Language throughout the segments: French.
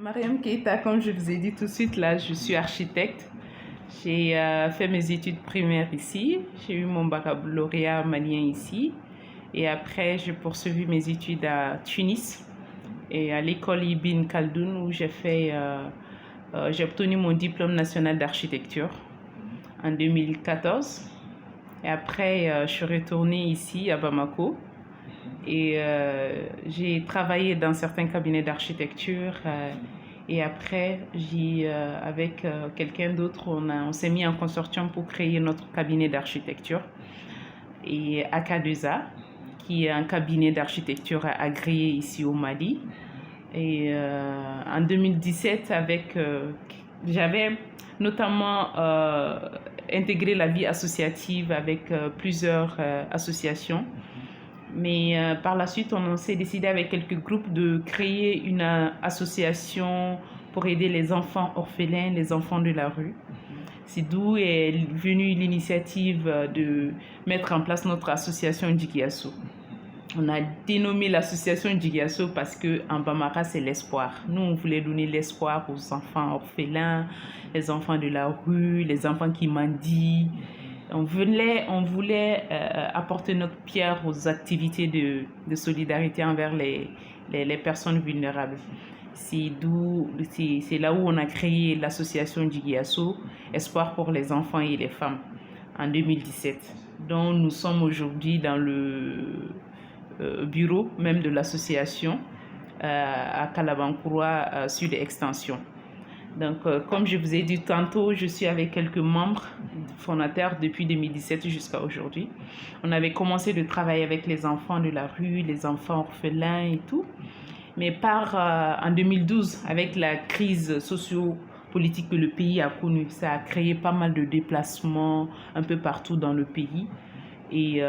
Mariam Keita, comme je vous ai dit tout de suite, là, je suis architecte. J'ai fait mes études primaires ici. J'ai eu mon baccalauréat malien ici. Et après, j'ai poursuivi mes études à Tunis et à l'école Ibn Khaldoun où j'ai obtenu mon diplôme national d'architecture en 2014. Et après, je suis retournée ici à Bamako et j'ai travaillé dans certains cabinets d'architecture. Et après, avec quelqu'un d'autre, on s'est mis en consortium pour créer notre cabinet d'architecture. Et AK2A, qui est un cabinet d'architecture agréé ici au Mali. Et en 2017, j'avais notamment intégré la vie associative avec plusieurs associations. Mais par la suite, on s'est décidé avec quelques groupes de créer une association pour aider les enfants orphelins, les enfants de la rue. C'est d'où est venue l'initiative de mettre en place notre association Djigiasso. On a dénommé l'association Djigiasso parce qu'en Bamara, c'est l'espoir. Nous, on voulait donner l'espoir aux enfants orphelins, les enfants de la rue, les enfants qui mendient. On voulait apporter notre pierre aux activités de solidarité envers les personnes vulnérables. C'est là où on a créé l'association Djigiasso, Espoir pour les enfants et les femmes, en 2017. Donc nous sommes aujourd'hui dans le bureau même de l'association à Kalabankouroua Sud Extension. Donc, comme je vous ai dit tantôt, je suis avec quelques membres fondateurs depuis 2017 jusqu'à aujourd'hui. On avait commencé de travailler avec les enfants de la rue, les enfants orphelins et tout. Mais en 2012, avec la crise socio-politique que le pays a connue, ça a créé pas mal de déplacements un peu partout dans le pays. Et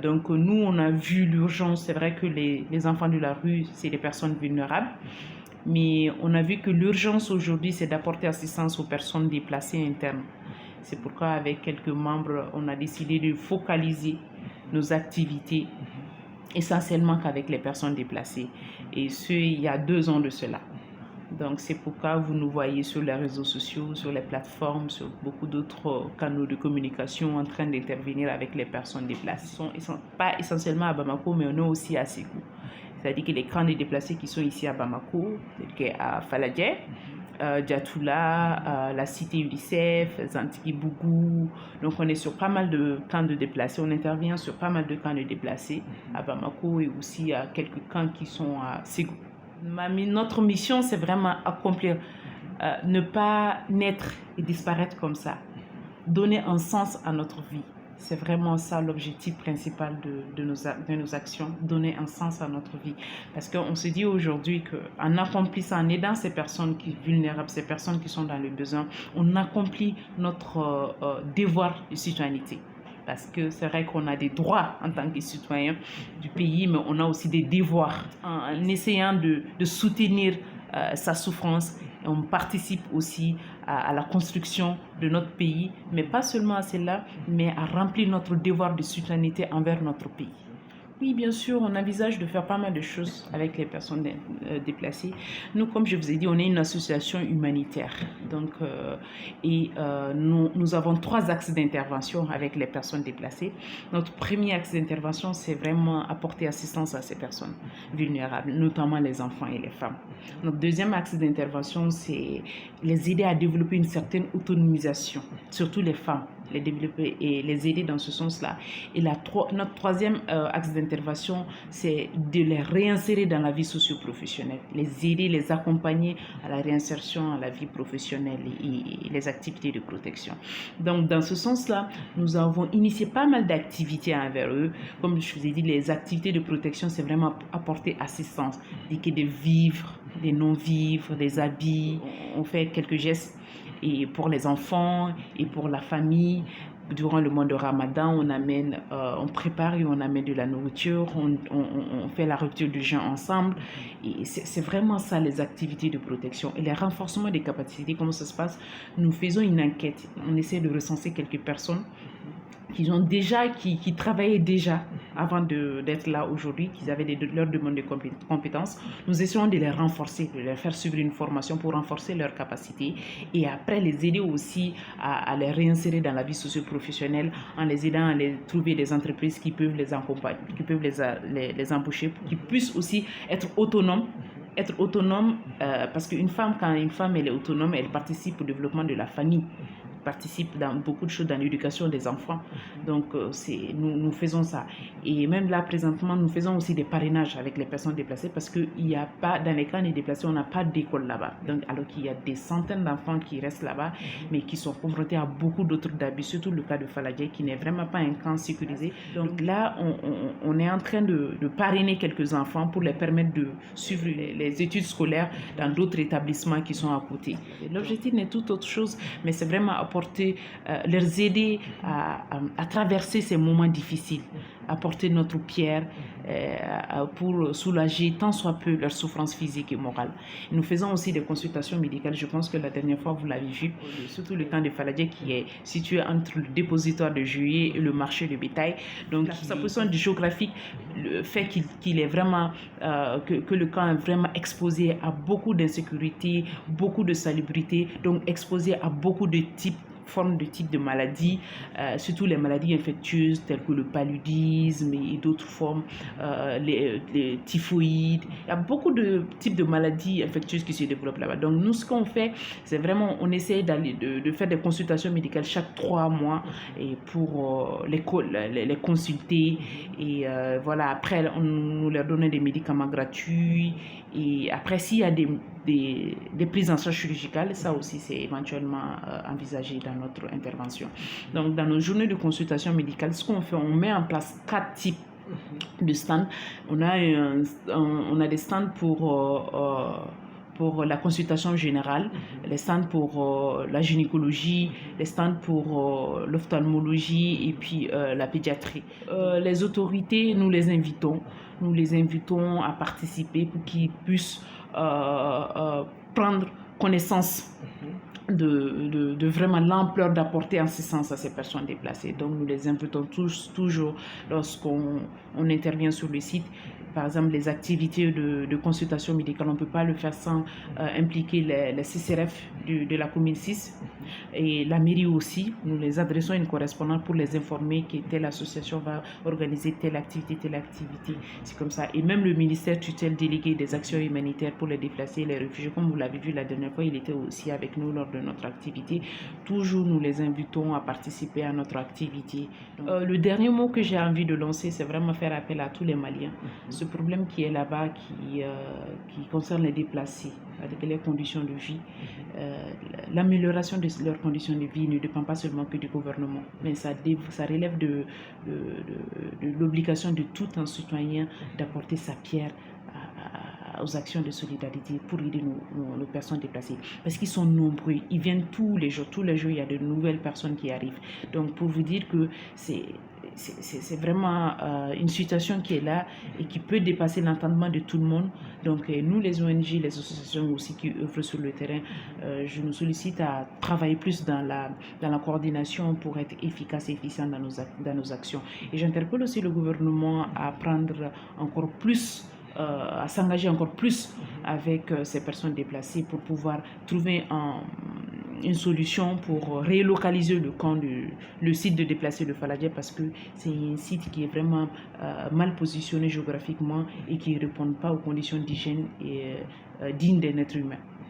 donc, nous, on a vu l'urgence. C'est vrai que les enfants de la rue, c'est des personnes vulnérables. Mais on a vu que l'urgence aujourd'hui, c'est d'apporter assistance aux personnes déplacées internes. C'est pourquoi, avec quelques membres, on a décidé de focaliser nos activités essentiellement qu'avec les personnes déplacées. Et ce, il y a 2 ans de cela. Donc, c'est pourquoi vous nous voyez sur les réseaux sociaux, sur les plateformes, sur beaucoup d'autres canaux de communication en train d'intervenir avec les personnes déplacées. Ils ne sont pas essentiellement à Bamako, mais on est aussi à Sékou. C'est-à-dire que les camps de déplacés qui sont ici à Bamako, à Faladje, Djatoula, la cité UNICEF, Zantiki-Bougou. Donc on est sur pas mal de camps de déplacés. On intervient sur pas mal de camps de déplacés à Bamako et aussi à quelques camps qui sont à Ségou. Notre mission, c'est vraiment accomplir, ne pas naître et disparaître comme ça. Donner un sens à notre vie. C'est vraiment ça l'objectif principal de nos actions, donner un sens à notre vie. Parce qu'on se dit aujourd'hui qu'en accomplissant, en aidant ces personnes qui sont vulnérables, ces personnes qui sont dans le besoin, on accomplit notre devoir de citoyenneté. Parce que c'est vrai qu'on a des droits en tant que citoyens du pays, mais on a aussi des devoirs. En essayant de soutenir sa souffrance, on participe aussi à la construction de notre pays, mais pas seulement à cela, mais à remplir notre devoir de citoyenneté envers notre pays. Oui, bien sûr, on envisage de faire pas mal de choses avec les personnes déplacées. Nous, comme je vous ai dit, on est une association humanitaire. Donc, nous avons 3 axes d'intervention avec les personnes déplacées. Notre premier axe d'intervention, c'est vraiment apporter assistance à ces personnes vulnérables, notamment les enfants et les femmes. Notre deuxième axe d'intervention, c'est les aider à développer une certaine autonomisation, surtout les femmes, les développer et les aider dans ce sens-là. Et notre troisième axe d'intervention, c'est de les réinsérer dans la vie socio-professionnelle, les aider, les accompagner à la réinsertion à la vie professionnelle et les activités de protection. Donc, dans ce sens-là, nous avons initié pas mal d'activités envers eux. Comme je vous ai dit, les activités de protection, c'est vraiment apporter assistance, des vivres, des non-vivres, des habits. On fait quelques gestes et pour les enfants et pour la famille. Durant le mois de Ramadan, on prépare et on amène de la nourriture, on fait la rupture du jeûne ensemble. Et c'est vraiment ça les activités de protection. Et les renforcements des capacités, comment ça se passe? Nous faisons une enquête, on essaie de recenser quelques personnes qui travaillaient déjà avant d'être là aujourd'hui, qu'ils avaient leur demande de compétences. Nous essayons de les renforcer, de leur faire suivre une formation pour renforcer leurs capacités et après les aider aussi à les réinsérer dans la vie socio-professionnelle en les aidant à trouver des entreprises qui peuvent les accompagner, qui peuvent les embaucher, pour qu'ils puissent aussi être autonomes. Parce qu'une femme, quand une femme elle est autonome, elle participe au développement de la famille, participe dans beaucoup de choses, dans l'éducation des enfants. Donc, nous faisons ça. Et même là, présentement, nous faisons aussi des parrainages avec les personnes déplacées parce qu'il n'y a pas, dans les camps des déplacés, on n'a pas d'école là-bas. Donc, alors qu'il y a des centaines d'enfants qui restent là-bas, mais qui sont confrontés à beaucoup d'autres abus, surtout le cas de Faladje, qui n'est vraiment pas un camp sécurisé. Donc là, on est en train de parrainer quelques enfants pour les permettre de suivre les études scolaires dans d'autres établissements qui sont à côté. L'objectif n'est tout autre chose, mais c'est vraiment leur aider à traverser ces moments difficiles, apporter notre pierre pour soulager tant soit peu leur souffrance physique et morale. Nous faisons aussi des consultations médicales. Je pense que la dernière fois, vous l'avez vu, surtout le camp de Faladje qui est situé entre le dépositoire de Juillet et le marché de bétail. Donc, sa position géographique fait qu'il est vraiment, que le camp est vraiment exposé à beaucoup d'insécurité, beaucoup de salubrité, donc exposé à beaucoup de formes de maladies, surtout les maladies infectieuses telles que le paludisme et d'autres formes, les typhoïdes. Il y a beaucoup de types de maladies infectieuses qui se développent là-bas. Donc nous, ce qu'on fait, c'est vraiment, on essaie de faire des consultations médicales chaque 3 mois et pour les consulter. Et voilà, après, nous leur donne des médicaments gratuits. Et après, s'il y a des prises en charge chirurgicales, ça aussi, c'est éventuellement envisagé dans notre intervention. Donc, dans nos journées de consultation médicale, ce qu'on fait, on met en place 4 types de stands. On a des stands pour la consultation générale, les stands pour la gynécologie, les stands pour l'ophtalmologie et puis la pédiatrie. Les autorités, nous les invitons à participer pour qu'ils puissent prendre connaissance de vraiment l'ampleur d'apporter assistance à ces personnes déplacées. Donc nous les invitons toujours lorsqu'on intervient sur le site. Par exemple, les activités de consultation médicale, on ne peut pas le faire sans impliquer les CCRF de la commune 6 et la mairie aussi. Nous les adressons une correspondante pour les informer que telle association va organiser telle activité. C'est comme ça. Et même le ministère tutelle délégué des actions humanitaires pour les déplacés et les réfugiés, comme vous l'avez vu la dernière fois, il était aussi avec nous lors de notre activité. Toujours, nous les invitons à participer à notre activité. Donc, le dernier mot que j'ai envie de lancer, c'est vraiment faire appel à tous les Maliens. Ce problème qui est là-bas, qui concerne les déplacés, avec les conditions de vie, l'amélioration de leurs conditions de vie ne dépend pas seulement que du gouvernement, mais ça relève de l'obligation de tout un citoyen d'apporter sa pierre aux actions de solidarité pour aider nos personnes déplacées. Parce qu'ils sont nombreux, ils viennent tous les jours, il y a de nouvelles personnes qui arrivent. Donc pour vous dire que c'est vraiment une situation qui est là et qui peut dépasser l'entendement de tout le monde. Donc nous, les ONG, les associations aussi qui œuvrent sur le terrain, je nous sollicite à travailler plus dans la coordination pour être efficace et efficient dans nos actions. Et j'interpelle aussi le gouvernement à prendre encore plus à s'engager encore plus avec ces personnes déplacées pour pouvoir trouver une solution pour relocaliser le site de déplacés de Faladje, parce que c'est un site qui est vraiment mal positionné géographiquement et qui ne répond pas aux conditions d'hygiène dignes d'un être humain.